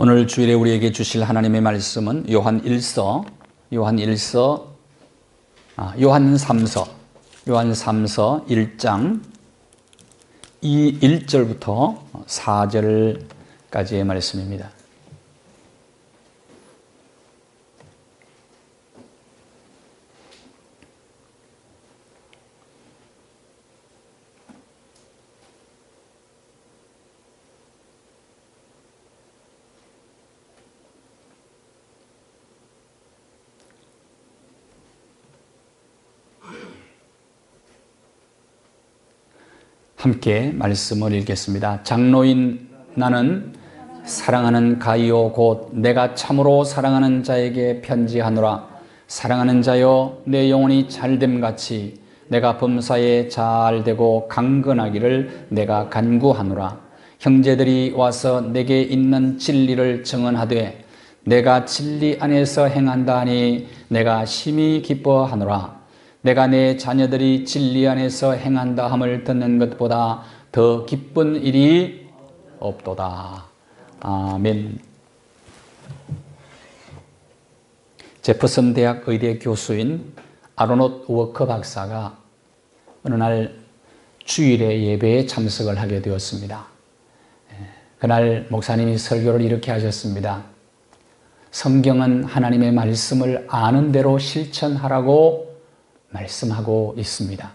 오늘 주일에 우리에게 주실 하나님의 말씀은 요한3서 1장 1절부터 4절까지의 말씀입니다. 함께 말씀을 읽겠습니다. 장로인 나는 사랑하는 가이오 곧 내가 참으로 사랑하는 자에게 편지하노라. 사랑하는 자여, 내 영혼이 잘됨같이 내가 범사에 잘되고 강건하기를 내가 간구하노라. 형제들이 와서 내게 있는 진리를 증언하되 내가 진리 안에서 행한다 하니 내가 심히 기뻐하노라. 내가 내 자녀들이 진리 안에서 행한다 함을 듣는 것보다 더 기쁜 일이 없도다. 아멘. 제퍼슨 대학 의대 교수인 아로노트 워커 박사가 어느 날 주일에 예배에 참석을 하게 되었습니다. 그날 목사님이 설교를 이렇게 하셨습니다. 성경은 하나님의 말씀을 아는 대로 실천하라고 말씀하고 있습니다.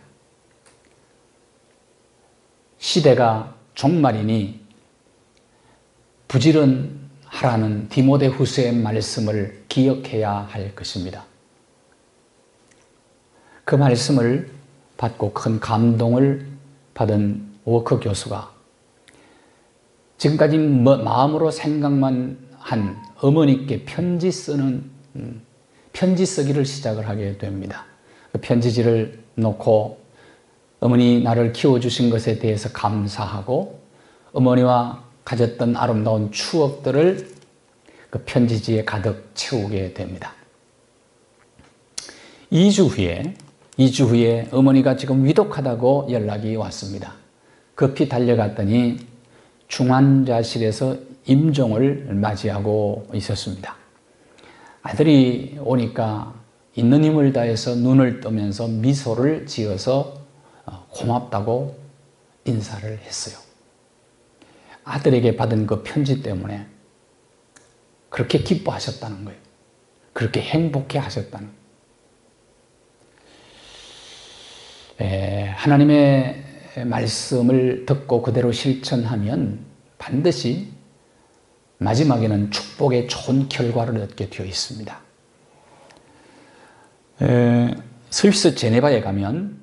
시대가 종말이니 부지런하라는 디모데후서의 말씀을 기억해야 할 것입니다. 그 말씀을 받고 큰 감동을 받은 워커 교수가 지금까지 마음으로 생각만 한 어머니께 편지 쓰기를 시작을 하게 됩니다. 그 편지지를 놓고 어머니 나를 키워주신 것에 대해서 감사하고 어머니와 가졌던 아름다운 추억들을 그 편지지에 가득 채우게 됩니다. 2주 후에 어머니가 지금 위독하다고 연락이 왔습니다. 급히 달려갔더니 중환자실에서 임종을 맞이하고 있었습니다. 아들이 오니까 있는 힘을 다해서 눈을 뜨면서 미소를 지어서 고맙다고 인사를 했어요. 아들에게 받은 그 편지 때문에 그렇게 기뻐하셨다는 거예요. 그렇게 행복해 하셨다는 거예요. 하나님의 말씀을 듣고 그대로 실천하면 반드시 마지막에는 축복의 좋은 결과를 얻게 되어 있습니다. 스위스 제네바에 가면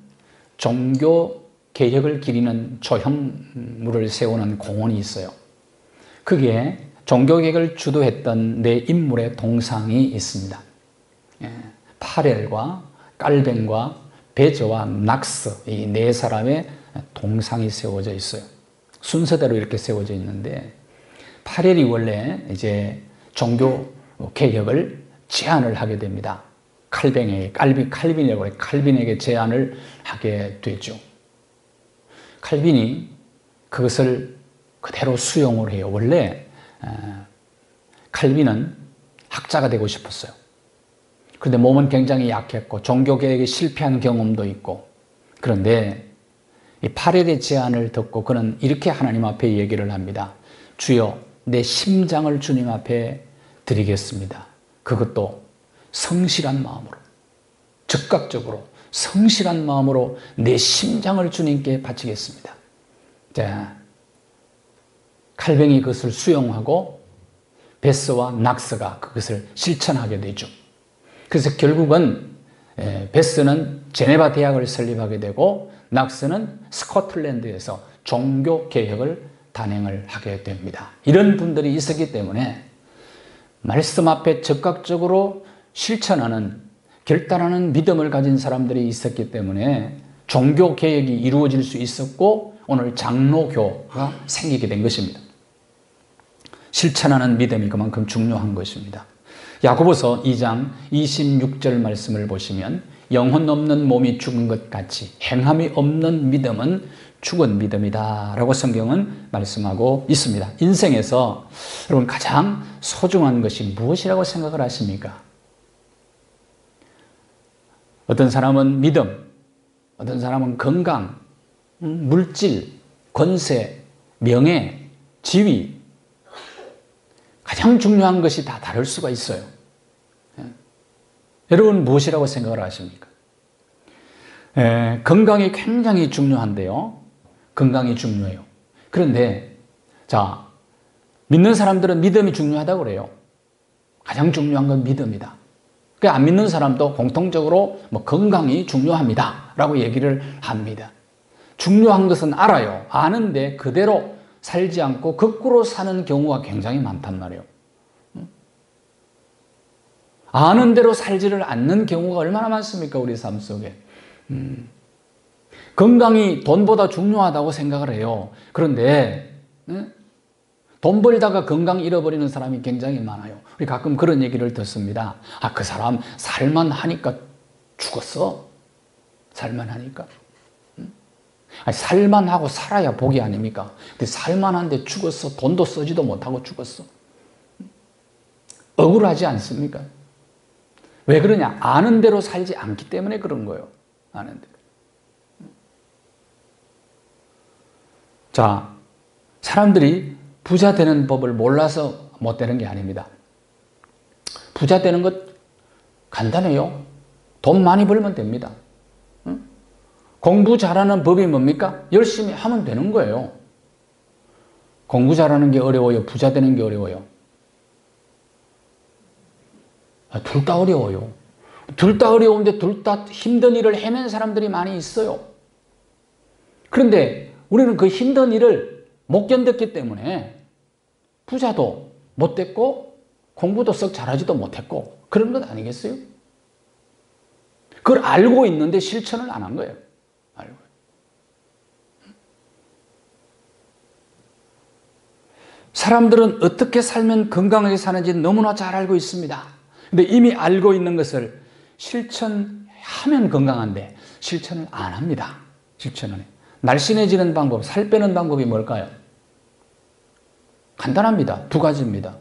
종교 개혁을 기리는 조형물을 세우는 공원이 있어요. 거기에 종교 개혁을 주도했던 네 인물의 동상이 있습니다. 파렐과 깔뱅과 베저와 낙스 이 네 사람의 동상이 세워져 있어요. 순서대로 이렇게 세워져 있는데 파렐이 원래 이제 종교 개혁을 제안을 하게 됩니다. 칼빈에게 제안을 하게 되죠. 칼빈이 그것을 그대로 수용을 해요. 원래 칼빈은 학자가 되고 싶었어요. 그런데 몸은 굉장히 약했고 종교개혁에 실패한 경험도 있고, 그런데 이 파렐의 제안을 듣고 그는 이렇게 하나님 앞에 얘기를 합니다. 주여, 내 심장을 주님 앞에 드리겠습니다. 그것도 성실한 마음으로, 즉각적으로 성실한 마음으로 내 심장을 주님께 바치겠습니다. 자, 칼뱅이 그것을 수용하고 베스와 낙스가 그것을 실천하게 되죠. 그래서 결국은 베스는 제네바 대학을 설립하게 되고 낙스는 스코틀랜드에서 종교개혁을 단행을 하게 됩니다. 이런 분들이 있었기 때문에 말씀 앞에 즉각적으로 실천하는, 결단하는 믿음을 가진 사람들이 있었기 때문에 종교개혁이 이루어질 수 있었고 오늘 장로교가 생기게 된 것입니다. 실천하는 믿음이 그만큼 중요한 것입니다. 야고보서 2장 26절 말씀을 보시면 영혼 없는 몸이 죽은 것 같이 행함이 없는 믿음은 죽은 믿음이다 라고 성경은 말씀하고 있습니다. 인생에서 여러분 가장 소중한 것이 무엇이라고 생각을 하십니까? 어떤 사람은 믿음, 어떤 사람은 건강, 물질, 권세, 명예, 지위, 가장 중요한 것이 다 다를 수가 있어요. 여러분 무엇이라고 생각을 하십니까? 건강이 굉장히 중요한데요. 건강이 중요해요. 그런데 자, 믿는 사람들은 믿음이 중요하다고 그래요. 가장 중요한 건 믿음이다. 안 믿는 사람도 공통적으로 건강이 중요합니다 라고 얘기를 합니다. 중요한 것은 알아요. 아는데 그대로 살지 않고 거꾸로 사는 경우가 굉장히 많단 말이에요. 아는 대로 살지를 않는 경우가 얼마나 많습니까? 우리 삶 속에. 건강이 돈보다 중요하다고 생각을 해요. 그런데 돈 벌다가 건강 잃어버리는 사람이 굉장히 많아요. 우리 가끔 그런 얘기를 듣습니다. 아, 그 사람 살만 하니까 죽었어. 살만 하니까. 아니, 살만 하고 살아야 복이 아닙니까? 근데 살만 한데 죽었어. 돈도 쓰지도 못하고 죽었어. 억울하지 않습니까? 왜 그러냐? 아는 대로 살지 않기 때문에 그런 거예요. 아는 대로. 자, 사람들이 부자 되는 법을 몰라서 못 되는 게 아닙니다. 부자 되는 것 간단해요. 돈 많이 벌면 됩니다. 공부 잘하는 법이 뭡니까? 열심히 하면 되는 거예요. 공부 잘하는 게 어려워요? 부자 되는 게 어려워요? 둘 다 어려워요. 둘 다 어려운데 둘 다 힘든 일을 해낸 사람들이 많이 있어요. 그런데 우리는 그 힘든 일을 못 견뎠기 때문에 부자도 못 됐고 공부도 썩 잘하지도 못했고 그런 것 아니겠어요? 그걸 알고 있는데 실천을 안 한 거예요. 알고. 사람들은 어떻게 살면 건강하게 사는지 너무나 잘 알고 있습니다. 근데 이미 알고 있는 것을 실천하면 건강한데 실천을 안 합니다. 실천을 해요. 날씬해지는 방법, 살 빼는 방법이 뭘까요? 간단합니다. 두 가지입니다.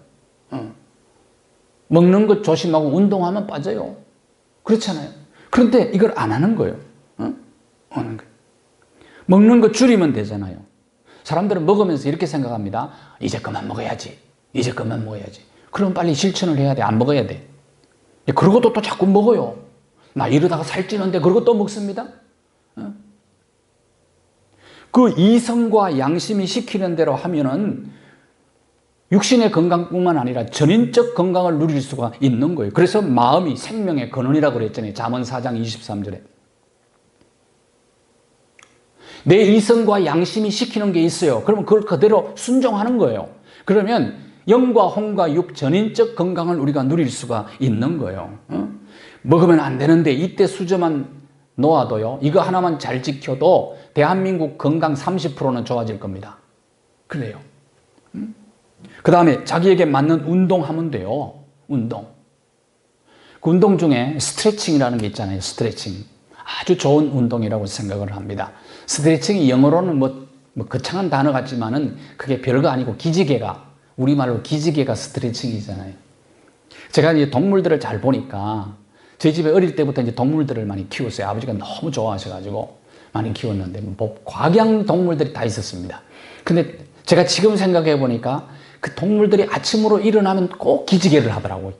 먹는 것 조심하고 운동하면 빠져요. 그렇잖아요. 그런데 이걸 안 하는 거예요. 하는 거예요. 먹는 거 줄이면 되잖아요. 사람들은 먹으면서 이렇게 생각합니다. 이제 그만 먹어야지. 이제 그만 먹어야지. 그럼 빨리 실천을 해야 돼. 안 먹어야 돼. 그러고도 또 자꾸 먹어요. 나 이러다가 살찌는데 그러고 또 먹습니다. 그 이성과 양심이 시키는 대로 하면은 육신의 건강뿐만 아니라 전인적 건강을 누릴 수가 있는 거예요. 그래서 마음이 생명의 근원이라고 그랬잖아요. 잠언 4장 23절에. 내 이성과 양심이 시키는 게 있어요. 그러면 그걸 그대로 순종하는 거예요. 그러면 영과 혼과 육 전인적 건강을 우리가 누릴 수가 있는 거예요. 먹으면 안 되는데 이때 수저만 놓아도요. 이거 하나만 잘 지켜도 대한민국 건강 30%는 좋아질 겁니다. 그래요. 그 다음에 자기에게 맞는 운동하면 돼요. 운동. 그 운동 중에 스트레칭이라는 게 있잖아요. 스트레칭. 아주 좋은 운동이라고 생각을 합니다. 스트레칭이 영어로는 뭐 거창한 단어 같지만은 그게 별거 아니고 기지개가, 우리말로 기지개가 스트레칭이잖아요. 제가 이제 동물들을 잘 보니까 저희 집에 어릴 때부터 이제 동물들을 많이 키웠어요. 아버지가 너무 좋아하셔가지고 많이 키웠는데 뭐 곽양 동물들이 다 있었습니다. 근데 제가 지금 생각해 보니까 그 동물들이 아침으로 일어나면 꼭 기지개를 하더라고요.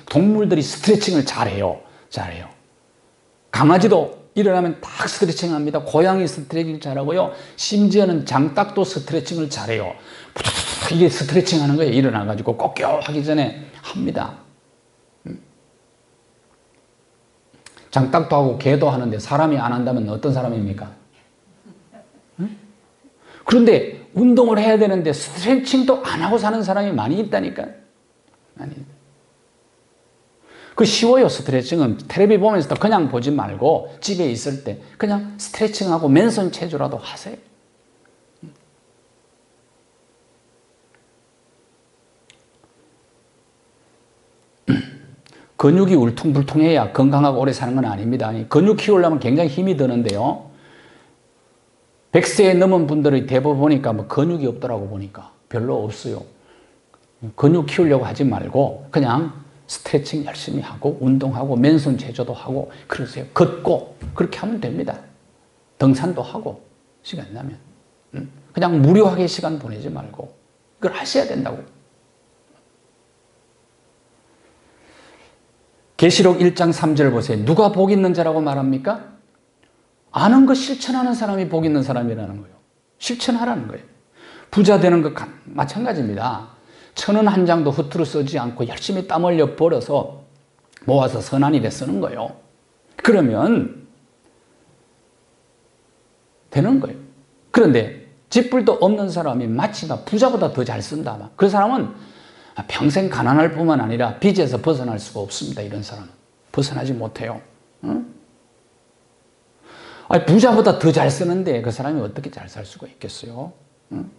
동물들이 스트레칭을 잘해요. 잘해요. 강아지도 일어나면 딱 스트레칭 합니다. 고양이 스트레칭 잘하고요. 심지어는 장닭도 스트레칭을 잘해요. 이게 스트레칭 하는 거예요. 일어나가지고 꼭 하기 전에 합니다. 장닭도 하고 개도 하는데 사람이 안 한다면 어떤 사람입니까? 그런데 운동을 해야 되는데 스트레칭도 안 하고 사는 사람이 많이 있다니까. 많이. 그 쉬워요. 스트레칭은 텔레비 보면서 그냥 보지 말고 집에 있을 때 그냥 스트레칭하고 맨손 체조라도 하세요. 근육이 울퉁불퉁해야 건강하고 오래 사는 건 아닙니다. 근육 키우려면 굉장히 힘이 드는데요. 100세 넘은 분들의 대부분 보니까 뭐 근육이 없더라고 보니까. 별로 없어요. 근육 키우려고 하지 말고 그냥 스트레칭 열심히 하고 운동하고 맨손 제조도 하고 그러세요. 걷고 그렇게 하면 됩니다. 등산도 하고 시간 나면. 그냥 무료하게 시간 보내지 말고 그걸 하셔야 된다고. 계시록 1장 3절 보세요. 누가 복 있는 자라고 말합니까? 아는 것 실천하는 사람이 복 있는 사람이라는 거예요. 실천하라는 거예요. 부자 되는 것 마찬가지입니다. 1,000원 한 장도 허투루 쓰지 않고 열심히 땀 흘려 벌어서 모아서 선한 일에 쓰는 거예요. 그러면 되는 거예요. 그런데 쥐뿔도 없는 사람이 마치 부자보다 더 잘 쓴다. 그 사람은 평생 가난할 뿐만 아니라 빚에서 벗어날 수가 없습니다. 이런 사람은. 벗어나지 못해요. 응? 아니, 부자보다 더 잘 쓰는데 그 사람이 어떻게 잘 살 수가 있겠어요? 응?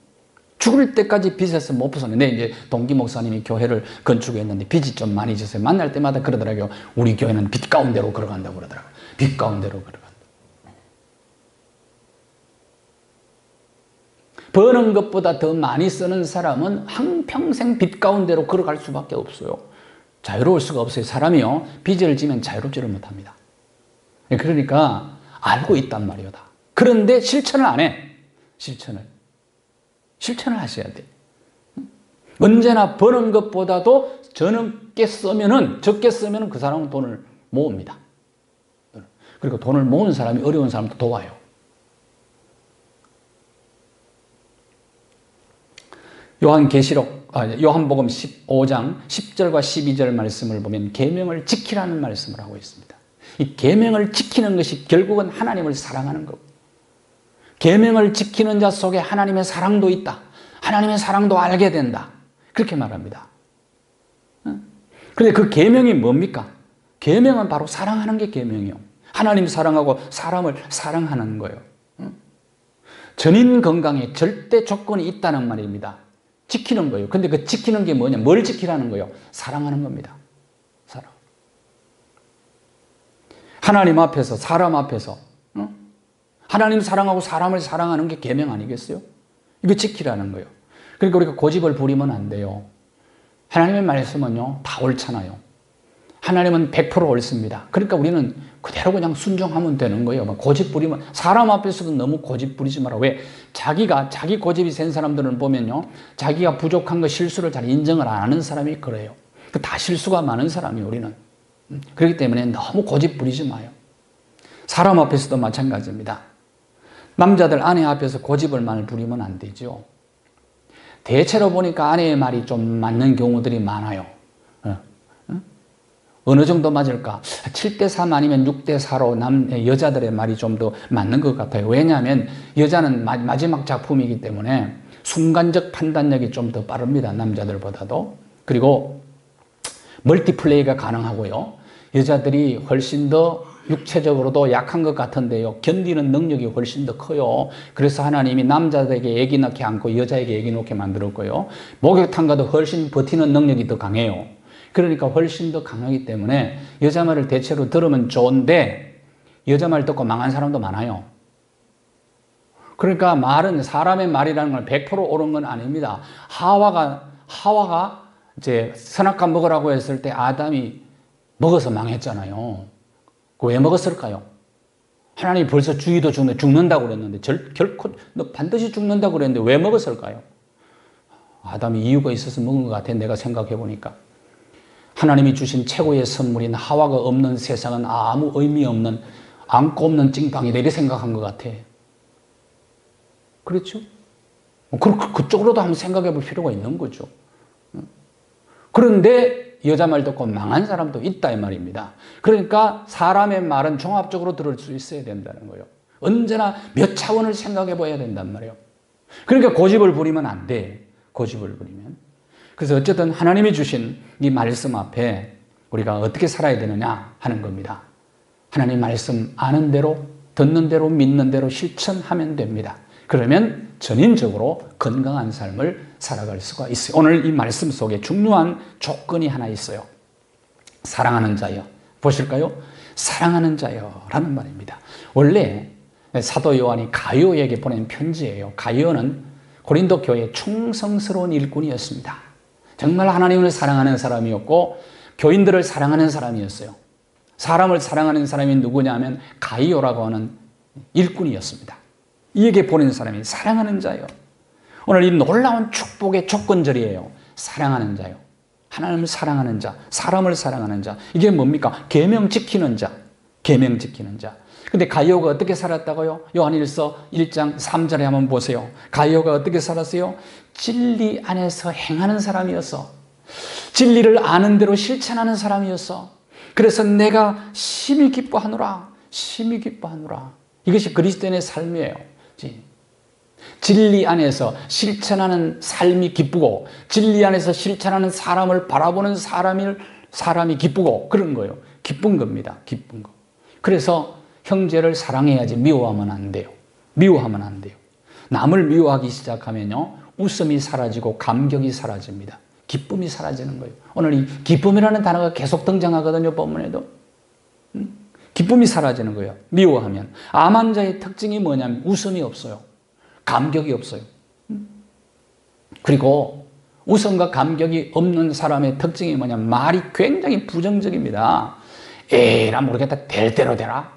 죽을 때까지 빚에서 못 벗어나는데 이제 동기 목사님이 교회를 건축했는데 빚이 좀 많이 졌어요. 만날 때마다 그러더라고요. 우리 교회는 빚 가운데로 걸어간다고 그러더라고요. 빚 가운데로 걸어간다. 버는 것보다 더 많이 쓰는 사람은 한평생 빚 가운데로 걸어갈 수밖에 없어요. 자유로울 수가 없어요. 사람이요. 빚을 지면 자유롭지를 못합니다. 그러니까 알고 있단 말이에요. 다. 그런데 실천을 안 해. 실천을 하셔야 돼. 언제나 버는 것보다도 적게 쓰면은 그 사람은 돈을 모읍니다. 그리고 돈을 모은 사람이 어려운 사람도 도와요. 요한복음 15장 10절과 12절 말씀을 보면 계명을 지키라는 말씀을 하고 있습니다. 이 계명을 지키는 것이 결국은 하나님을 사랑하는 거고, 계명을 지키는 자 속에 하나님의 사랑도 있다. 하나님의 사랑도 알게 된다. 그렇게 말합니다. 그런데 그 계명이 뭡니까? 계명은 바로 사랑하는 게 계명이에요. 하나님 사랑하고 사람을 사랑하는 거예요. 전인 건강에 절대 조건이 있다는 말입니다. 지키는 거예요. 근데 그 지키는 게 뭐냐? 뭘 지키라는 거예요? 사랑하는 겁니다. 사랑. 하나님 앞에서, 사람 앞에서, 하나님 사랑하고 사람을 사랑하는 게 계명 아니겠어요? 이거 지키라는 거예요. 그러니까 우리가 고집을 부리면 안 돼요. 하나님의 말씀은요, 다 옳잖아요. 하나님은 100% 옳습니다. 그러니까 우리는 그대로 그냥 순종하면 되는 거예요. 고집 부리면, 사람 앞에서도 너무 고집 부리지 마라. 왜? 자기 고집이 센 사람들은 보면요, 자기가 부족한 거, 실수를 잘 인정을 안 하는 사람이 그래요. 다 실수가 많은 사람이에요, 우리는. 그렇기 때문에 너무 고집 부리지 마요. 사람 앞에서도 마찬가지입니다. 남자들 아내 앞에서 고집을 많이 부리면 안 되죠. 대체로 보니까 아내의 말이 좀 맞는 경우들이 많아요. 어느 정도 맞을까? 7대3 아니면 6대4로 여자들의 말이 좀 더 맞는 것 같아요. 왜냐하면 여자는 마지막 작품이기 때문에 순간적 판단력이 좀 더 빠릅니다. 남자들보다도. 그리고 멀티플레이가 가능하고요. 여자들이 훨씬 더 육체적으로도 약한 것 같은데요, 견디는 능력이 훨씬 더 커요. 그래서 하나님이 남자에게 아기 낳게 않고 여자에게 아기 낳게 만들었고요, 목욕탕과도 훨씬 버티는 능력이 더 강해요. 그러니까 훨씬 더 강하기 때문에 여자 말을 대체로 들으면 좋은데 여자 말 듣고 망한 사람도 많아요. 그러니까 말은, 사람의 말이라는 건 100% 옳은 건 아닙니다. 하와가 이제 선악과 먹으라고 했을 때 아담이 먹어서 망했잖아요. 왜 먹었을까요? 하나님이 벌써 주기도 죽는다고 그랬는데, 결코 너 반드시 죽는다고 그랬는데 왜 먹었을까요? 아담이 이유가 있어서 먹은 것 같아, 내가 생각해 보니까. 하나님이 주신 최고의 선물인 하와가 없는 세상은 아무 의미 없는, 안고 없는 찡방이다, 이렇게 생각한 것 같아. 그렇죠? 그쪽으로도 한번 생각해 볼 필요가 있는 거죠. 그런데 여자 말 듣고 망한 사람도 있다, 이 말입니다. 그러니까 사람의 말은 종합적으로 들을 수 있어야 된다는 거예요. 언제나 몇 차원을 생각해 봐야 된단 말이에요. 그러니까 고집을 부리면 안 돼. 고집을 부리면. 그래서 어쨌든 하나님이 주신 이 말씀 앞에 우리가 어떻게 살아야 되느냐 하는 겁니다. 하나님 말씀 아는 대로, 듣는 대로, 믿는 대로 실천하면 됩니다. 그러면 전인적으로 건강한 삶을 살아갈 수가 있어요. 오늘 이 말씀 속에 중요한 조건이 하나 있어요. 사랑하는 자여. 보실까요? 사랑하는 자여 라는 말입니다. 원래 사도 요한이 가이오에게 보낸 편지예요. 가이오는 고린도 교회의 충성스러운 일꾼이었습니다. 정말 하나님을 사랑하는 사람이었고 교인들을 사랑하는 사람이었어요. 사람을 사랑하는 사람이 누구냐면 가이오라고 하는 일꾼이었습니다. 이에게 보낸 사람이 사랑하는 자예요. 오늘 이 놀라운 축복의 조건절이에요. 사랑하는 자요. 하나님을 사랑하는 자, 사람을 사랑하는 자. 이게 뭡니까? 계명 지키는 자. 계명 지키는 자. 근데 가이오가 어떻게 살았다고요? 요한일서 1장 3절에 한번 보세요. 가이오가 어떻게 살았어요? 진리 안에서 행하는 사람이었어. 진리를 아는 대로 실천하는 사람이었어. 그래서 내가 심히 기뻐하노라. 심히 기뻐하노라. 이것이 그리스도인의 삶이에요. 진리 안에서 실천하는 삶이 기쁘고 진리 안에서 실천하는 사람을 바라보는 사람이 기쁘고 그런 거예요. 기쁜 겁니다. 기쁜 거. 그래서 형제를 사랑해야지 미워하면 안 돼요. 미워하면 안 돼요. 남을 미워하기 시작하면요. 웃음이 사라지고 감격이 사라집니다. 기쁨이 사라지는 거예요. 오늘 이 기쁨이라는 단어가 계속 등장하거든요. 본문에도. 기쁨이 사라지는 거예요. 미워하면. 암 환자의 특징이 뭐냐면 웃음이 없어요. 감격이 없어요. 그리고 웃음과 감격이 없는 사람의 특징이 뭐냐면 말이 굉장히 부정적입니다. 에라 모르겠다. 될 대로 되라.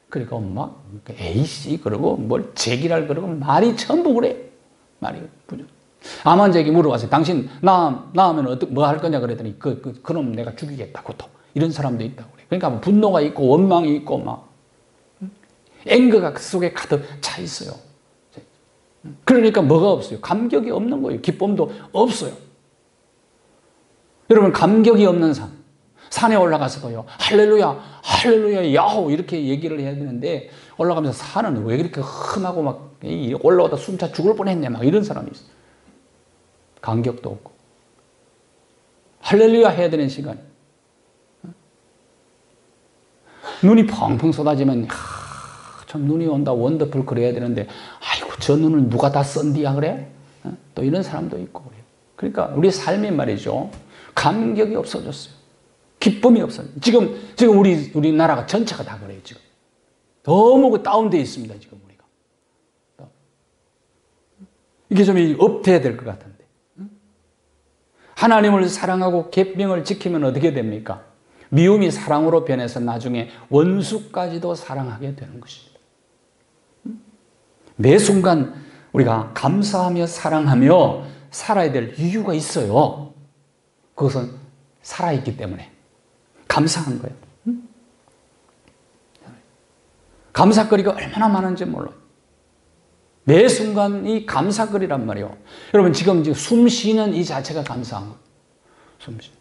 그리고 막 에이씨 그러고 뭘 제기랄 그러고 말이 전부 그래. 말이 부정. 암 환자에게 물어봤어요. 당신 나으면 뭐 할 거냐 그랬더니 그놈 내가 죽이겠다. 고토. 이런 사람도 있다고 그래. 그러니까 분노가 있고 원망이 있고 막 앵거가 그 속에 가득 차 있어요. 그러니까 뭐가 없어요? 감격이 없는 거예요. 기쁨도 없어요. 여러분 감격이 없는 삶. 산에 올라가서도요. 할렐루야, 할렐루야, 야호 이렇게 얘기를 해야 되는데 올라가면서 산은 왜 이렇게 험하고 막 올라오다 숨차 죽을 뻔했네 막 이런 사람이 있어요. 감격도 없고 할렐루야 해야 되는 시간. 눈이 펑펑 쏟아지면 참 눈이 온다 원더풀 그래야 되는데 아이고 저 눈을 누가 다 썬디야 그래? 또 이런 사람도 있고 그래요. 그러니까 우리 삶이 말이죠. 감격이 없어졌어요. 기쁨이 없어요. 지금 우리나라가 전체가 다 그래요. 지금 너무 다운되어 있습니다. 지금 우리가 이게 좀 업돼야 될 것 같은데 하나님을 사랑하고 계명을 지키면 어떻게 됩니까? 미움이 사랑으로 변해서 나중에 원수까지도 사랑하게 되는 것입니다. 매 순간 우리가 감사하며 사랑하며 살아야 될 이유가 있어요. 그것은 살아있기 때문에 감사한 거예요. 감사거리가 얼마나 많은지 몰라요. 매 순간이 감사거리란 말이에요. 여러분 지금 숨 쉬는 이 자체가 감사한 거예요. 숨 쉬는.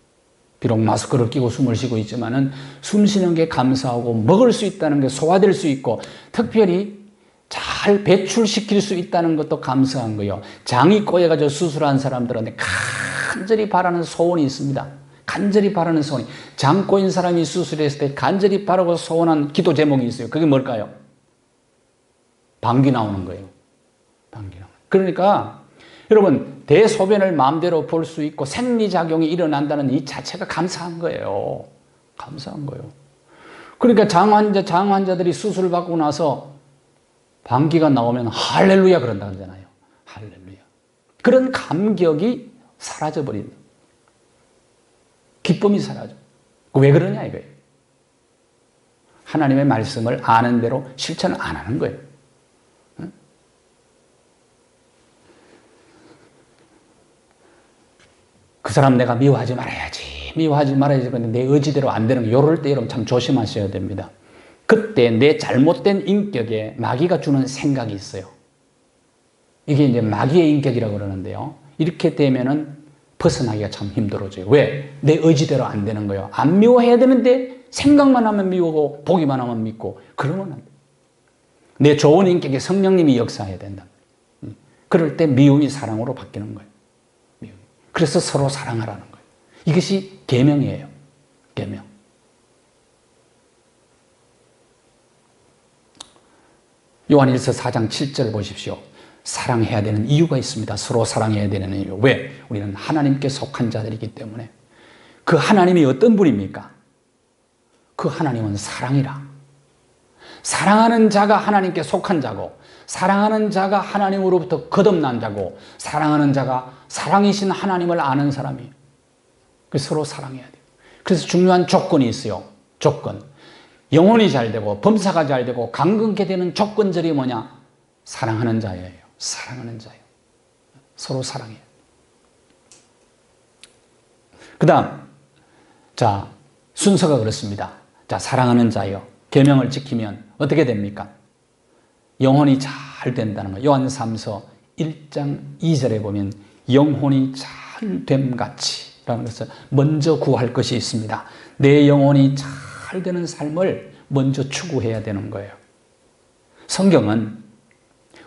비록 마스크를 끼고 숨을 쉬고 있지만은 숨 쉬는 게 감사하고 먹을 수 있다는 게 소화될 수 있고 특별히 잘 배출시킬 수 있다는 것도 감사한 거예요. 장이 꼬여가지고 수술한 사람들한테 간절히 바라는 소원이 있습니다. 간절히 바라는 소원이. 장 꼬인 사람이 수술했을 때 간절히 바라고 소원한 기도 제목이 있어요. 그게 뭘까요? 방귀 나오는 거예요. 방귀 나오는. 그러니까 여러분 대소변을 마음대로 볼 수 있고 생리작용이 일어난다는 이 자체가 감사한 거예요. 감사한 거예요. 그러니까 장 환자들이 수술을 받고 나서 방귀가 나오면 할렐루야 그런다 그러잖아요. 할렐루야. 그런 감격이 사라져버린다. 기쁨이 사라져. 왜 그러냐 이거예요. 하나님의 말씀을 아는 대로 실천을 안 하는 거예요. 그 사람 내가 미워하지 말아야지. 미워하지 말아야지. 근데 내 의지대로 안 되는 거. 이럴 때 여러분 참 조심하셔야 됩니다. 그때 내 잘못된 인격에 마귀가 주는 생각이 있어요. 이게 이제 마귀의 인격이라고 그러는데요. 이렇게 되면은 벗어나기가 참 힘들어져요. 왜? 내 의지대로 안 되는 거예요. 안 미워해야 되는데 생각만 하면 미우고 보기만 하면 믿고 그러면 안 돼요. 내 좋은 인격에 성령님이 역사해야 된다. 그럴 때 미움이 사랑으로 바뀌는 거예요. 그래서 서로 사랑하라는 거예요. 이것이 계명이에요. 계명. 요한일서 4장 7절 보십시오. 사랑해야 되는 이유가 있습니다. 서로 사랑해야 되는 이유. 왜? 우리는 하나님께 속한 자들이기 때문에. 그 하나님이 어떤 분입니까? 그 하나님은 사랑이라. 사랑하는 자가 하나님께 속한 자고, 사랑하는 자가 하나님으로부터 거듭난 자고, 사랑하는 자가 사랑이신 하나님을 아는 사람이에요. 그래서 서로 사랑해야 돼요. 그래서 중요한 조건이 있어요. 조건. 영혼이 잘 되고 범사가 잘 되고 강건케 되는 조건절이 뭐냐? 사랑하는 자예요. 사랑하는 자예요. 서로 사랑해요. 그 다음, 자, 순서가 그렇습니다. 자, 사랑하는 자요. 계명을 지키면 어떻게 됩니까? 영혼이 잘 된다는 거예요. 요한3서 1장 2절에 보면 영혼이 잘 됨같이 라는 것을 먼저 구할 것이 있습니다. 내 영혼이 잘 되는 삶을 먼저 추구해야 되는 거예요. 성경은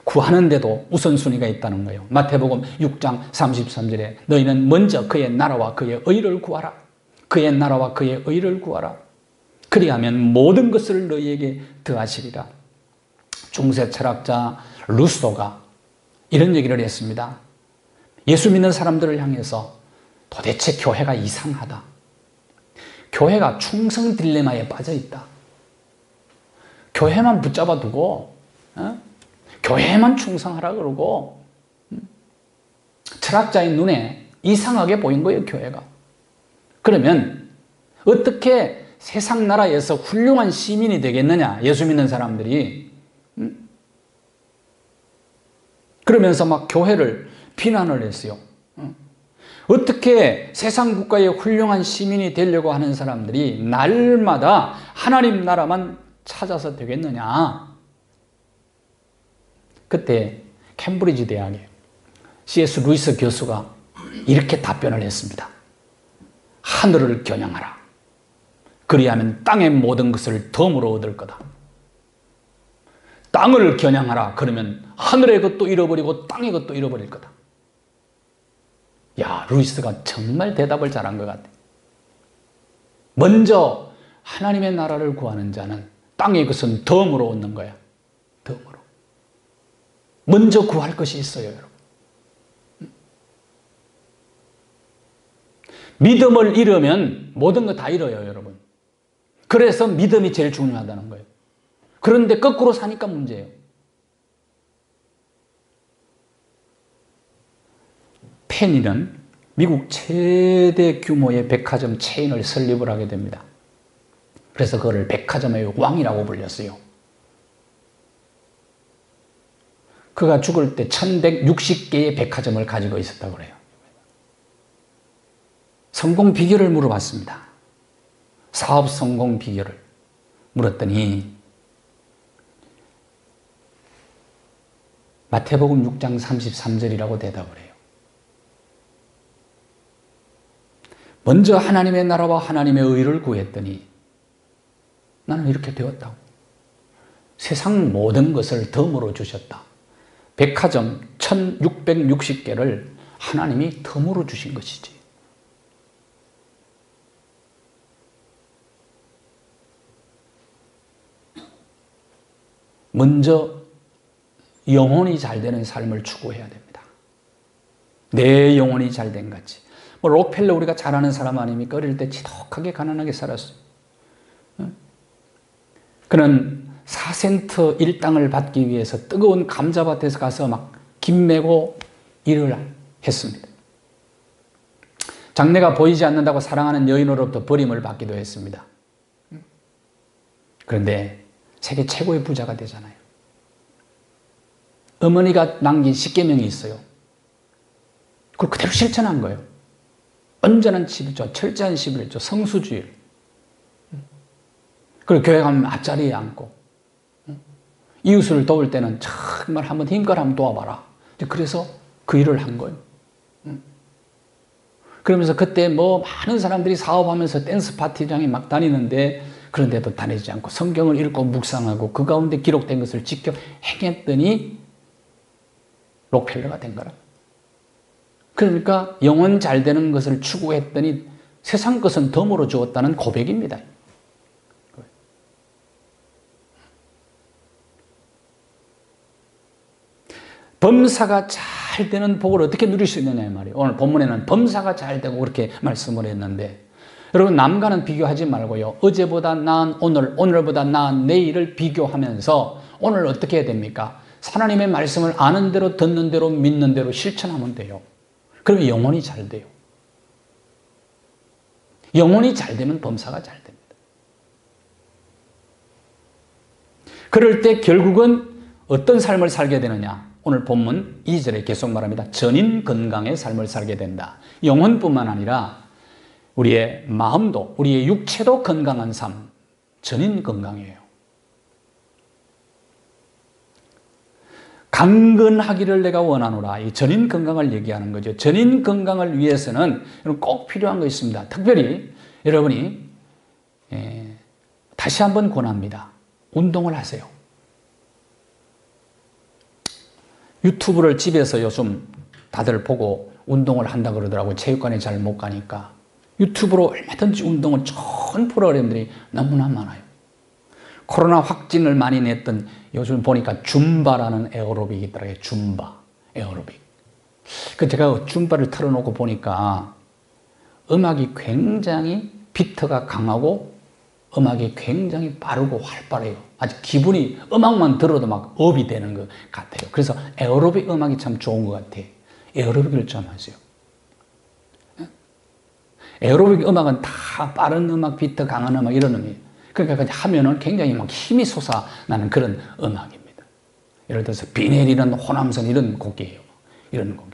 구하는데도 우선순위가 있다는 거예요. 마태복음 6장 33절에 너희는 먼저 그의 나라와 그의 의를 구하라. 그의 나라와 그의 의를 구하라. 그리하면 모든 것을 너희에게 더하시리라. 중세 철학자 루소가 이런 얘기를 했습니다. 예수 믿는 사람들을 향해서 도대체 교회가 이상하다. 교회가 충성 딜레마에 빠져 있다. 교회만 붙잡아 두고 교회만 충성하라 그러고 철학자의 눈에 이상하게 보인 거예요, 교회가. 그러면 어떻게 세상 나라에서 훌륭한 시민이 되겠느냐, 예수 믿는 사람들이. 그러면서 막 교회를 비난을 했어요. 어떻게 세상 국가의 훌륭한 시민이 되려고 하는 사람들이 날마다 하나님 나라만 찾아서 되겠느냐. 그때 캠브리지 대학에 C.S. 루이스 교수가 이렇게 답변을 했습니다. 하늘을 겨냥하라. 그리하면 땅의 모든 것을 덤으로 얻을 거다. 땅을 겨냥하라. 그러면 하늘의 것도 잃어버리고 땅의 것도 잃어버릴 거다. 야, 루이스가 정말 대답을 잘한 것 같아. 먼저 하나님의 나라를 구하는 자는 땅의 것은 덤으로 얻는 거야. 덤으로. 먼저 구할 것이 있어요, 여러분. 믿음을 잃으면 모든 거 다 잃어요, 여러분. 그래서 믿음이 제일 중요하다는 거예요. 그런데 거꾸로 사니까 문제예요. 페니는 미국 최대 규모의 백화점 체인을 설립을 하게 됩니다. 그래서 그걸 백화점의 왕이라고 불렸어요. 그가 죽을 때 1160개의 백화점을 가지고 있었다고 그래요. 성공 비결을 물어봤습니다. 사업 성공 비결을 물었더니 마태복음 6장 33절이라고 대답을 해요. 먼저 하나님의 나라와 하나님의 의를 구했더니 나는 이렇게 되었다고. 세상 모든 것을 덤으로 주셨다. 백화점 1660개를 하나님이 덤으로 주신 것이지. 먼저 영혼이 잘 되는 삶을 추구해야 됩니다. 내 영혼이 잘 된 같이. 뭐 록펠러 우리가 잘 아는 사람 아닙니까? 어릴 때 지독하게 가난하게 살았어요. 그는 4센트 일당을 받기 위해서 뜨거운 감자밭에서 가서 막 김 메고 일을 했습니다. 장래가 보이지 않는다고 사랑하는 여인으로부터 버림을 받기도 했습니다. 그런데 세계 최고의 부자가 되잖아요. 어머니가 남긴 10계명이 있어요. 그걸 그대로 실천한 거예요. 온전한 11조, 철저한 11조, 성수주의. 그리고 교회 가면 앞자리에 앉고, 이웃을 도울 때는 정말 한번 힘껏 한번 도와봐라. 그래서 그 일을 한 거예요. 그러면서 그때 뭐 많은 사람들이 사업하면서 댄스 파티장에 막 다니는데 그런데도 다니지 않고 성경을 읽고 묵상하고 그 가운데 기록된 것을 지켜 행했더니 록펠러가 된 거라. 그러니까 영혼 잘 되는 것을 추구했더니 세상 것은 덤으로 주었다는 고백입니다. 범사가 잘 되는 복을 어떻게 누릴 수 있느냐 이 말이에요. 오늘 본문에는 범사가 잘 되고 그렇게 말씀을 했는데 여러분, 남과는 비교하지 말고요. 어제보다 나은 오늘, 오늘보다 나은 내일을 비교하면서 오늘 어떻게 해야 됩니까? 하나님의 말씀을 아는 대로, 듣는 대로, 믿는 대로 실천하면 돼요. 그러면 영혼이 잘 돼요. 영혼이 잘 되면 범사가 잘 됩니다. 그럴 때 결국은 어떤 삶을 살게 되느냐? 오늘 본문 2절에 계속 말합니다. 전인 건강의 삶을 살게 된다. 영혼뿐만 아니라 우리의 마음도, 우리의 육체도 건강한 삶, 전인 건강이에요. 강건하기를 내가 원하노라. 이 전인 건강을 얘기하는 거죠. 전인 건강을 위해서는 꼭 필요한 거 있습니다. 특별히 여러분이 다시 한번 권합니다. 운동을 하세요. 유튜브를 집에서 요즘 다들 보고 운동을 한다 그러더라고요. 체육관에 잘 못 가니까. 유튜브로 얼마든지 운동을 좋은 프로그램들이 너무나 많아요. 코로나 확진을 많이 냈던 요즘 보니까 줌바라는 에어로빅이 있더라고요. 줌바, 에어로빅. 제가 줌바를 틀어놓고 보니까 음악이 굉장히 비트가 강하고 음악이 굉장히 빠르고 활발해요. 아주 기분이 음악만 들어도 막 업이 되는 것 같아요. 그래서 에어로빅 음악이 참 좋은 것 같아요. 에어로빅을 좀 하세요. 에어로빅 음악은 다 빠른 음악, 비트 강한 음악 이런 음이에요. 그러니까 하면은 굉장히 막 힘이 솟아나는 그런 음악입니다. 예를 들어서 비 내리는 호남선 이런 곡이에요. 이런 곡.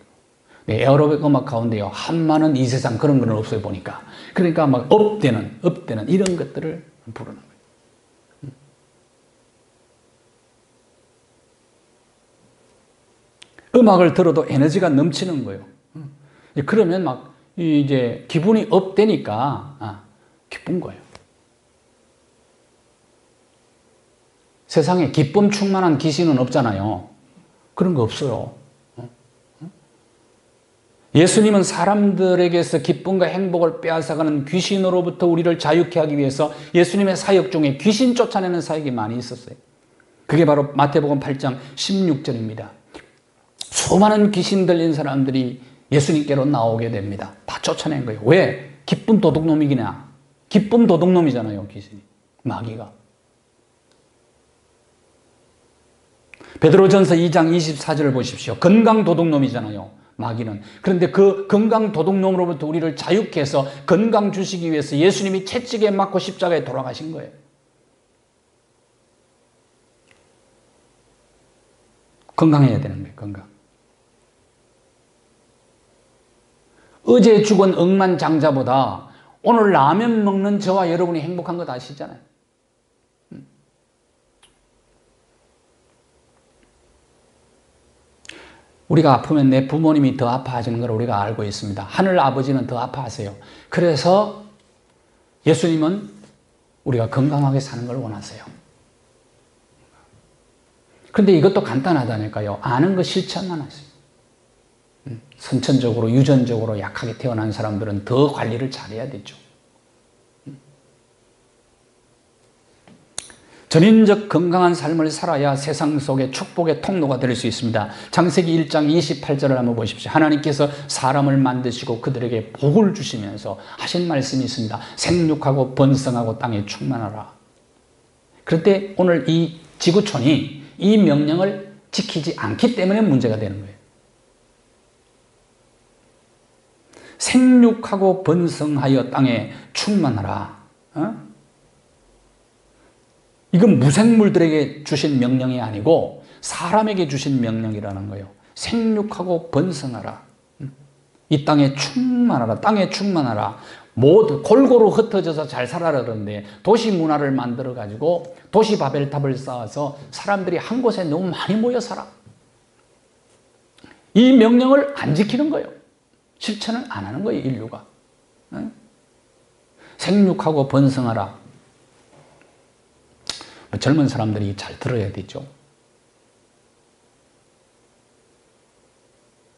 네, 에어로빅 음악 가운데요. 한마는 이 세상 그런 건 없어요 보니까. 그러니까 막 업되는 이런 것들을 부르는 거예요. 음악을 들어도 에너지가 넘치는 거예요. 그러면 막 이제 기분이 업되니까 기쁜 거예요. 세상에 기쁨 충만한 귀신은 없잖아요. 그런 거 없어요. 예수님은 사람들에게서 기쁨과 행복을 빼앗아가는 귀신으로부터 우리를 자유케 하기 위해서 예수님의 사역 중에 귀신 쫓아내는 사역이 많이 있었어요. 그게 바로 마태복음 8장 16절입니다. 수많은 귀신 들린 사람들이 예수님께로 나오게 됩니다. 다 쫓아낸 거예요. 왜? 기쁜 도둑놈이기냐? 기쁨 도둑놈이잖아요, 귀신이. 마귀가. 베드로전서 2장 24절을 보십시오. 건강 도둑놈이잖아요, 마귀는. 그런데 그 건강 도둑놈으로부터 우리를 자유케 해서 건강 주시기 위해서 예수님이 채찍에 맞고 십자가에 돌아가신 거예요. 건강해야 되는 거예요, 건강. 어제 죽은 억만장자보다 오늘 라면 먹는 저와 여러분이 행복한 거 아시잖아요. 우리가 아프면 내 부모님이 더 아파하시는 걸 우리가 알고 있습니다. 하늘 아버지는 더 아파하세요. 그래서 예수님은 우리가 건강하게 사는 걸 원하세요. 그런데 이것도 간단하다니까요. 아는 거 실천만 하세요. 선천적으로, 유전적으로 약하게 태어난 사람들은 더 관리를 잘해야 되죠. 전인적 건강한 삶을 살아야 세상 속에 축복의 통로가 될 수 있습니다. 창세기 1장 28절을 한번 보십시오. 하나님께서 사람을 만드시고 그들에게 복을 주시면서 하신 말씀이 있습니다. 생육하고 번성하고 땅에 충만하라. 그런데 오늘 이 지구촌이 이 명령을 지키지 않기 때문에 문제가 되는 거예요. 생육하고 번성하여 땅에 충만하라. 이건 무생물들에게 주신 명령이 아니고 사람에게 주신 명령이라는 거예요. 생육하고 번성하라. 이 땅에 충만하라. 땅에 충만하라. 모두 골고루 흩어져서 잘 살아라 그러는데 도시 문화를 만들어 가지고 도시 바벨탑을 쌓아서 사람들이 한 곳에 너무 많이 모여 살아. 이 명령을 안 지키는 거예요. 실천을 안 하는 거예요, 인류가. 생육하고 번성하라. 젊은 사람들이 잘 들어야 되죠.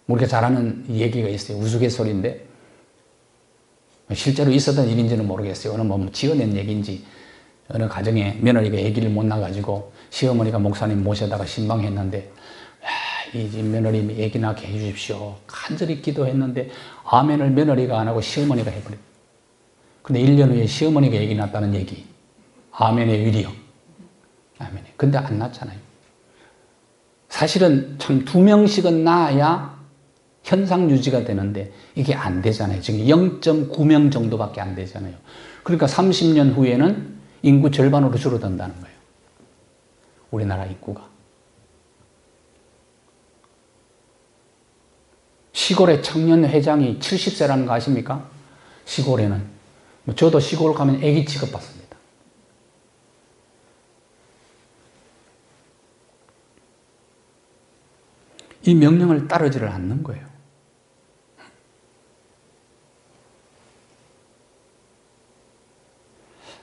우리가 잘 아는 얘기가 있어요. 우스갯소리인데 실제로 있었던 일인지는 모르겠어요. 어느 뭐 지어낸 얘기인지 어느 가정에 며느리가 아기를 못 낳아가지고 시어머니가 목사님 모셔다가 신방했는데 이 며느리 아기 낳게 해주십시오. 간절히 기도했는데 아멘을 며느리가 안 하고 시어머니가 해버렸어요. 근데 1년 후에 시어머니가 얘기 났다는 얘기. 아멘의 위리요. 아멘. 근데 안 났잖아요. 사실은 참 2명씩은 낳아야 현상 유지가 되는데 이게 안 되잖아요. 지금 0.9명 정도밖에 안 되잖아요. 그러니까 30년 후에는 인구 절반으로 줄어든다는 거예요. 우리나라 인구가. 시골의 청년 회장이 70세라는 거 아십니까? 시골에는. 저도 시골 가면 아기 취급받습니다. 이 명령을 따르지를 않는 거예요.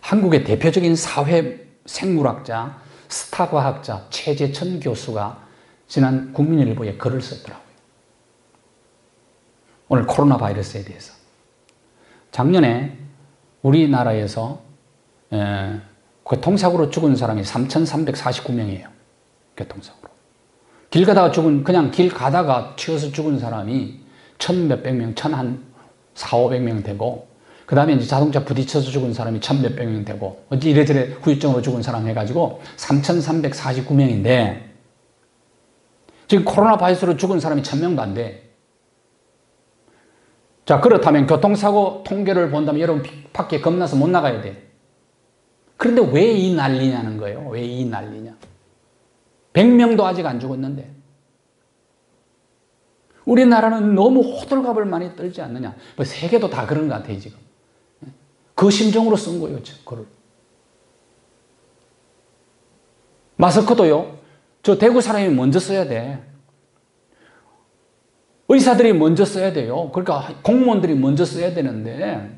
한국의 대표적인 사회 생물학자, 스타 과학자 최재천 교수가 지난 국민일보에 글을 썼더라고요. 오늘 코로나 바이러스에 대해서. 작년에 우리나라에서 교통사고로 죽은 사람이 3,349명이에요. 교통사고로. 길 가다가 그냥 길 가다가 치여서 죽은 사람이 1,000몇백 명, 1,400~500명 되고, 그 다음에 이제 자동차 부딪혀서 죽은 사람이 1,000몇백 명 되고, 어찌 이래저래 후유증으로 죽은 사람 해가지고 3,349명인데, 지금 코로나 바이러스로 죽은 사람이 1,000명도 안 돼. 자, 그렇다면 교통사고 통계를 본다면 여러분 밖에 겁나서 못 나가야 돼. 그런데 왜 이 난리냐는 거예요. 왜 이 난리냐. 100명도 아직 안 죽었는데. 우리나라는 너무 호들갑을 많이 떨지 않느냐. 뭐 세계도 다 그런 것 같아요, 지금. 그 심정으로 쓴 거예요, 그걸. 마스크도요, 저 대구 사람이 먼저 써야 돼. 의사들이 먼저 써야 돼요. 그러니까 공무원들이 먼저 써야 되는데,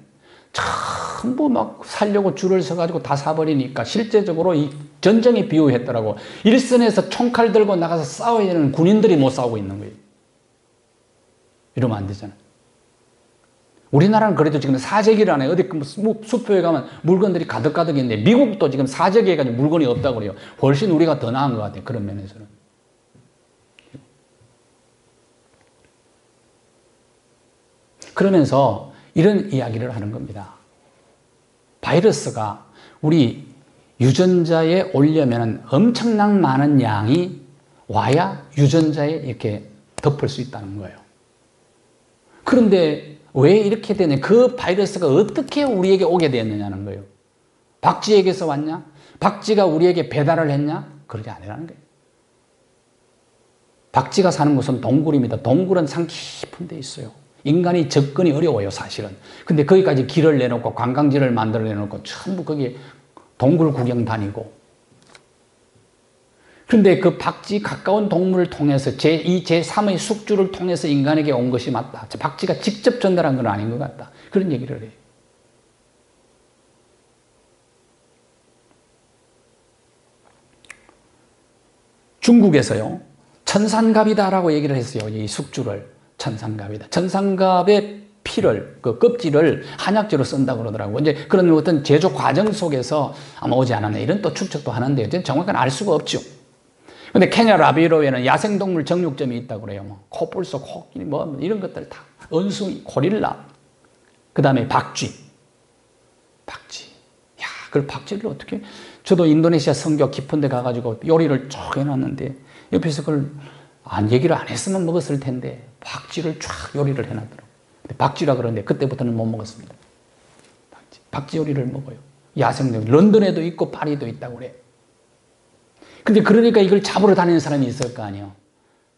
전부 막 살려고 줄을 서가지고 다 사버리니까 실제적으로 이 전쟁에 비유했더라고. 일선에서 총칼 들고 나가서 싸워야 되는 군인들이 못 싸우고 있는 거예요. 이러면 안 되잖아요. 우리나라는 그래도 지금 사재기를 안 해요. 어디 수표에 가면 물건들이 가득가득 있는데, 미국도 지금 사재기 해가지고 물건이 없다고 그래요. 훨씬 우리가 더 나은 것 같아요. 그런 면에서는. 그러면서 이런 이야기를 하는 겁니다. 바이러스가 우리 유전자에 오려면 엄청난 많은 양이 와야 유전자에 이렇게 덮을 수 있다는 거예요. 그런데 왜 이렇게 되냐? 그 바이러스가 어떻게 우리에게 오게 되었느냐는 거예요. 박쥐에게서 왔냐? 박쥐가 우리에게 배달을 했냐? 그러지 않으라는 거예요. 박쥐가 사는 곳은 동굴입니다. 동굴은 산 깊은 데 있어요. 인간이 접근이 어려워요, 사실은. 근데 거기까지 길을 내놓고 관광지를 만들어 내놓고 전부 거기 동굴 구경 다니고. 그런데 그 박쥐 가까운 동물을 통해서 이 제3의 숙주를 통해서 인간에게 온 것이 맞다. 박쥐가 직접 전달한 건 아닌 것 같다. 그런 얘기를 해요. 중국에서요, 천산갑이다라고 얘기를 했어요. 이 숙주를. 천산갑이다. 천산갑의 피를, 그 껍질을 한약재로 쓴다고 그러더라고요. 이제 그런 어떤 제조 과정 속에서 아마 오지 않았나 이런 또 추측도 하는데, 정확하게 알 수가 없죠. 근데 케냐 라비로에는 야생동물 정육점이 있다고 그래요. 뭐, 코뿔소, 코끼리, 뭐, 이런 것들 다. 원숭이, 고릴라. 그 다음에 박쥐. 야, 그걸 박쥐를 어떻게. 저도 인도네시아 성교 깊은 데 가가지고 요리를 쭉 해놨는데, 옆에서 그걸 얘기를 안 했으면 먹었을 텐데, 박쥐를 쫙 요리를 해놨더라고요. 근데 박쥐라 그러는데, 그때부터는 못 먹었습니다. 박쥐 요리를 먹어요. 야생동. 런던에도 있고, 파리도 있다고 그래. 근데 그러니까 이걸 잡으러 다니는 사람이 있을 거 아니에요.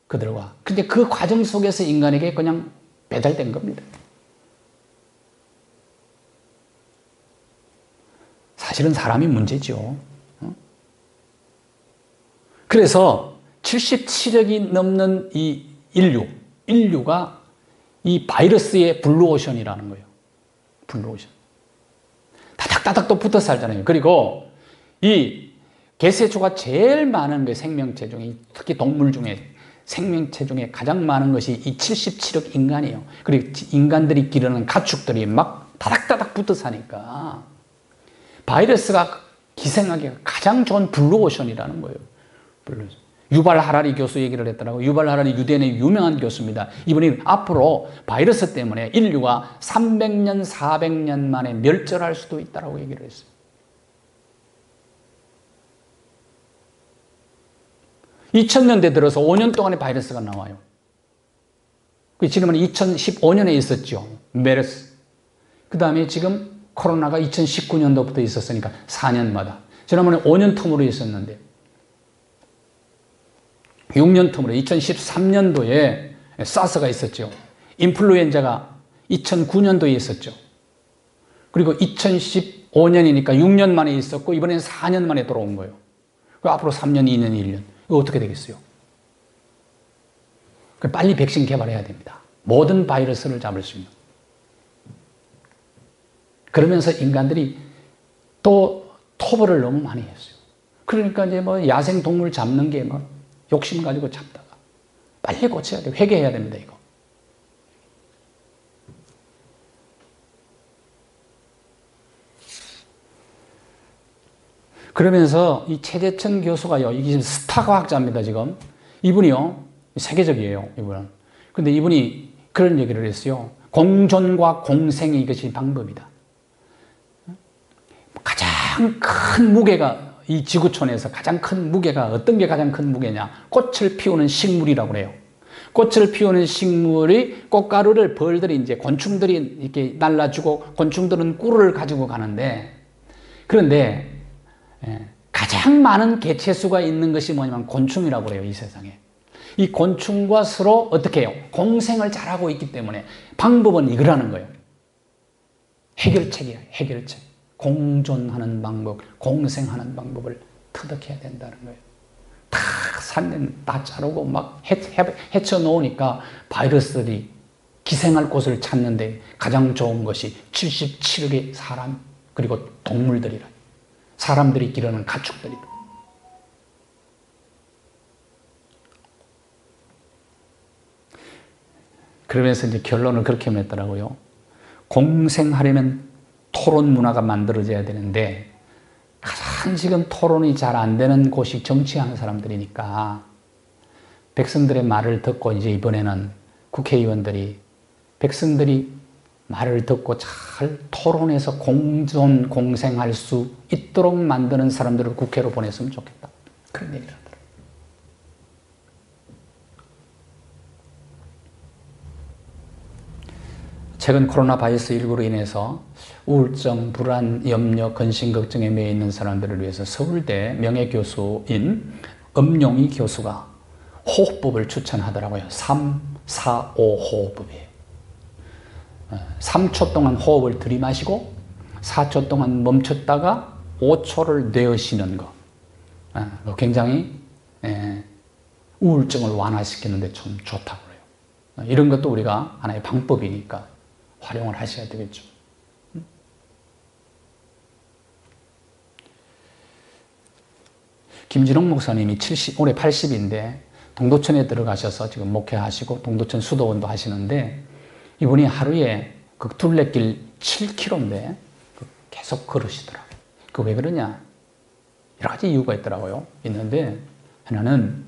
그들과. 근데 그 과정 속에서 인간에게 그냥 배달된 겁니다. 사실은 사람이 문제죠. 그래서 77억이 넘는 이 인류가 이 바이러스의 블루오션이라는 거예요. 블루오션. 다닥다닥 또 붙어 살잖아요. 그리고 이 개세초가 제일 많은 게 생명체 중에, 특히 동물 중에 생명체 중에 가장 많은 것이 이 77억 인간이에요. 그리고 인간들이 기르는 가축들이 막 다닥다닥 붙어 사니까 바이러스가 기생하기가 가장 좋은 블루오션이라는 거예요. 블루오션. 유발 하라리 교수 얘기를 했더라고요. 유발 하라리 유대인의 유명한 교수입니다. 이분이 앞으로 바이러스 때문에 인류가 300년, 400년 만에 멸절할 수도 있다고 얘기를 했어요. (2000년대) 들어서 5년 동안의 바이러스가 나와요. 지금은 2015년에 있었죠. 메르스. 그 다음에 지금 코로나가 2019년도부터 있었으니까 4년마다. 지난번에 5년 텀으로 있었는데 6년 텀으로 2013년도에 사스가 있었죠. 인플루엔자가 2009년도에 있었죠. 그리고 2015년이니까 6년 만에 있었고 이번엔 4년 만에 돌아온 거예요. 앞으로 3년, 2년, 1년. 이거 어떻게 되겠어요? 빨리 백신 개발해야 됩니다. 모든 바이러스를 잡을 수 있는. 그러면서 인간들이 또 토벌을 너무 많이 했어요. 그러니까 이제 뭐 야생동물 잡는 게 뭐 욕심 가지고 잡다가 빨리 고쳐야 돼요. 회개해야 됩니다, 이거. 그러면서 이 최재천 교수가요, 이게 스타 과학자입니다, 지금. 이분이요, 세계적이에요, 이분은. 근데 이분이 그런 얘기를 했어요. 공존과 공생이 이것이 방법이다. 가장 큰 무게가, 이 지구촌에서 가장 큰 무게가, 어떤 게 가장 큰 무게냐? 꽃을 피우는 식물이라고 그래요. 꽃을 피우는 식물이 꽃가루를 벌들이 이제 곤충들이 이렇게 날라주고 곤충들은 꿀을 가지고 가는데, 그런데 가장 많은 개체수가 있는 것이 뭐냐면 곤충이라고 그래요, 이 세상에. 이 곤충과 서로 어떻게 해요? 공생을 잘하고 있기 때문에 방법은 이거라는 거예요. 해결책이야, 해결책. 공존하는 방법, 공생하는 방법을 터득해야 된다는 거예요. 다 산는 다 자르고 막 해쳐 놓으니까 바이러스들이 기생할 곳을 찾는데 가장 좋은 것이 77억의 사람 그리고 동물들이라. 사람들이 기르는 가축들이다. 그러면서 이제 결론을 그렇게 맺더라고요. 공생하려면 토론 문화가 만들어져야 되는데 가장 지금 토론이 잘 안 되는 곳이 정치하는 사람들이니까 백성들의 말을 듣고 이제 이번에는 국회의원들이 백성들이 말을 듣고 잘 토론해서 공존, 공생할 수 있도록 만드는 사람들을 국회로 보냈으면 좋겠다. 그런 얘기를 하더라고요. 최근 코로나 바이러스19로 인해서 우울증, 불안, 염려, 근심, 걱정에 매여 있는 사람들을 위해서 서울대 명예교수인 엄용희 교수가 호흡법을 추천하더라고요. 3, 4, 5 호흡법이에요. 3초 동안 호흡을 들이마시고 4초 동안 멈췄다가 5초를 내쉬는 거. 굉장히 우울증을 완화시키는 데 좀 좋다고 해요. 이런 것도 우리가 하나의 방법이니까 활용을 하셔야 되겠죠. 김진홍 목사님이 올해 80인데 동도천에 들어가셔서 지금 목회하시고 동도천 수도원도 하시는데 이분이 하루에 그 둘레길 7km인데 계속 걸으시더라고요. 그 왜 그러냐? 여러 가지 이유가 있더라고요. 있는데 하나는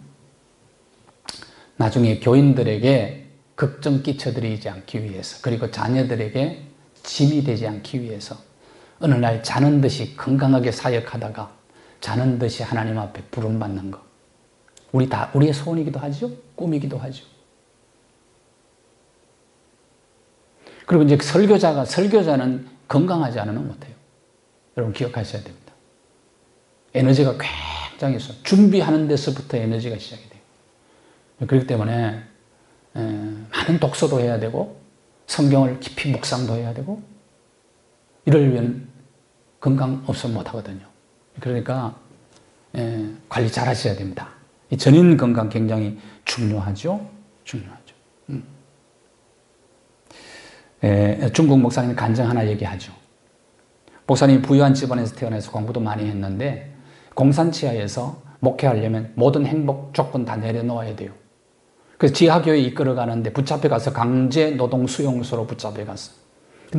나중에 교인들에게 걱정 끼쳐드리지 않기 위해서 그리고 자녀들에게 짐이 되지 않기 위해서 어느 날 자는 듯이 건강하게 사역하다가 자는 듯이 하나님 앞에 부름받는 거. 우리의 소원이기도 하죠. 꿈이기도 하죠. 그리고 이제 설교자는 건강하지 않으면 못해요. 여러분 기억하셔야 됩니다. 에너지가 굉장히 있어요. 준비하는 데서부터 에너지가 시작이 돼요. 그렇기 때문에 많은 독서도 해야 되고 성경을 깊이 묵상도 해야 되고 이러려면 건강 없으면 못하거든요. 그러니까 관리 잘 하셔야 됩니다. 이 전인 건강 굉장히 중요하죠. 중국 목사님 간증 하나 얘기하죠. 목사님이 부유한 집안에서 태어나서 공부도 많이 했는데 공산치하에서 목회하려면 모든 행복 조건 다 내려놓아야 돼요. 그래서 지하교회 이끌어 가는데 붙잡혀 가서 강제 노동 수용소로 붙잡혀 갔어.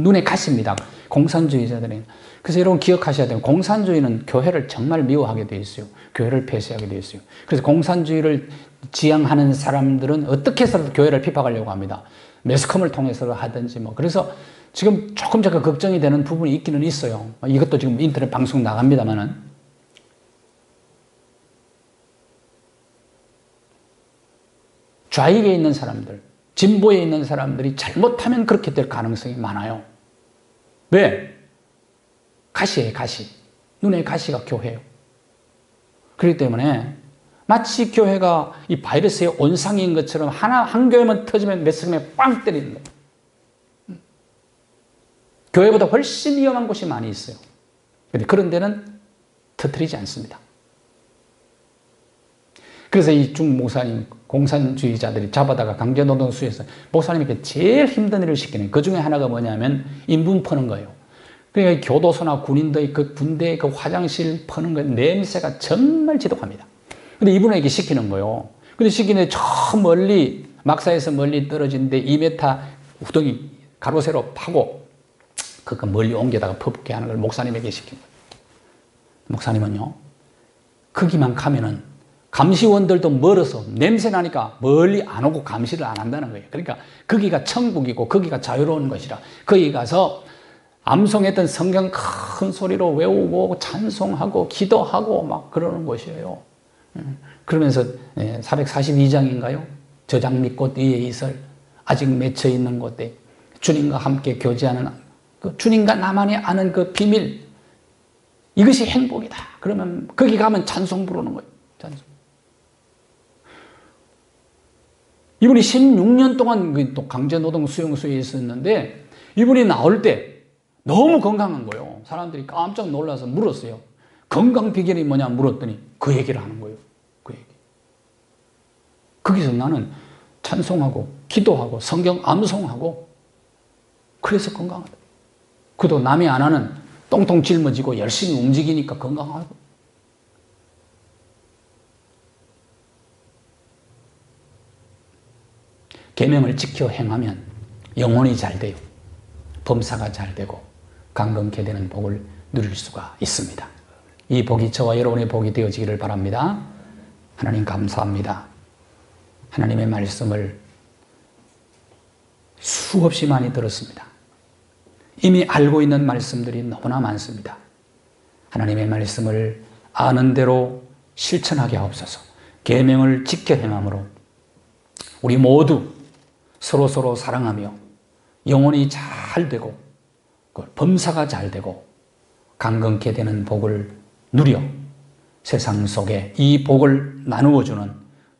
눈에 가십니다. 공산주의자들이. 그래서 여러분 기억하셔야 돼요. 공산주의는 교회를 정말 미워하게 돼 있어요. 교회를 폐쇄하게 돼 있어요. 그래서 공산주의를 지향하는 사람들은 어떻게 해서든 교회를 핍박하려고 합니다. 매스컴을 통해서 하든지 뭐. 그래서 지금 조금 제가 걱정이 되는 부분이 있기는 있어요. 이것도 지금 인터넷 방송 나갑니다만은. 좌익에 있는 사람들, 진보에 있는 사람들이 잘못하면 그렇게 될 가능성이 많아요. 왜? 가시예요, 가시. 눈에 가시가 교회예요. 그렇기 때문에 마치 교회가 이 바이러스의 온상인 것처럼 한 교회만 터지면 매스컴에 빵 때리는 거예요. 교회보다 훨씬 위험한 곳이 많이 있어요. 그런데 그런 데는 터뜨리지 않습니다. 그래서 이 중목사님, 공산주의자들이 잡아다가 강제노동수에서 목사님에게 제일 힘든 일을 시키는 그 중에 하나가 뭐냐면 인분 퍼는 거예요. 그러니까 교도소나 군인들의 그 군대의 그 화장실 퍼는 거 냄새가 정말 지독합니다. 근데 이분에게 시키는 거예요. 근데 시키는데 저 멀리, 막사에서 멀리 떨어진데 2m 우덩이 가로 세로 파고 그거 멀리 옮겨다가 퍼붓게 하는 걸 목사님에게 시킨 거예요. 목사님은요, 거기만 가면은 감시원들도 멀어서 냄새 나니까 멀리 안 오고 감시를 안 한다는 거예요. 그러니까 거기가 천국이고 거기가 자유로운 것이라 거기 가서 암송했던 성경 큰 소리로 외우고 찬송하고 기도하고 막 그러는 곳이에요. 그러면서 442장인가요? 저장 밑꽃 위에 이슬 아직 맺혀 있는 곳에 주님과 함께 교제하는 그 주님과 나만이 아는 그 비밀, 이것이 행복이다. 그러면 거기 가면 찬송 부르는 거예요. 찬송. 이분이 16년 동안 또 강제노동 수용소에 있었는데 이분이 나올 때 너무 건강한 거예요. 사람들이 깜짝 놀라서 물었어요. 건강 비결이 뭐냐 물었더니 그 얘기를 하는 거예요. 그 얘기. 거기서 나는 찬송하고 기도하고 성경 암송하고 그래서 건강하다. 그도 남이 안 하는 똥똥 짊어지고 열심히 움직이니까 건강하고. 계명을 지켜 행하면 영혼이 잘 돼요. 범사가 잘 되고 강건케 되는 복을 누릴 수가 있습니다. 이 복이 저와 여러분의 복이 되어지기를 바랍니다. 하나님 감사합니다. 하나님의 말씀을 수없이 많이 들었습니다. 이미 알고 있는 말씀들이 너무나 많습니다. 하나님의 말씀을 아는 대로 실천하게 하옵소서. 계명을 지켜 행함으로 우리 모두 서로서로 사랑하며 영혼이 잘 되고 범사가 잘 되고 강건케 되는 복을 누려 세상 속에 이 복을 나누어주는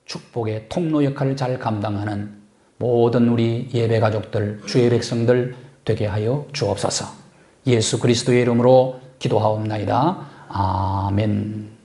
축복의 통로 역할을 잘 감당하는 모든 우리 예배 가족들, 주의 백성들 되게 하여 주옵소서. 예수 그리스도의 이름으로 기도하옵나이다. 아멘.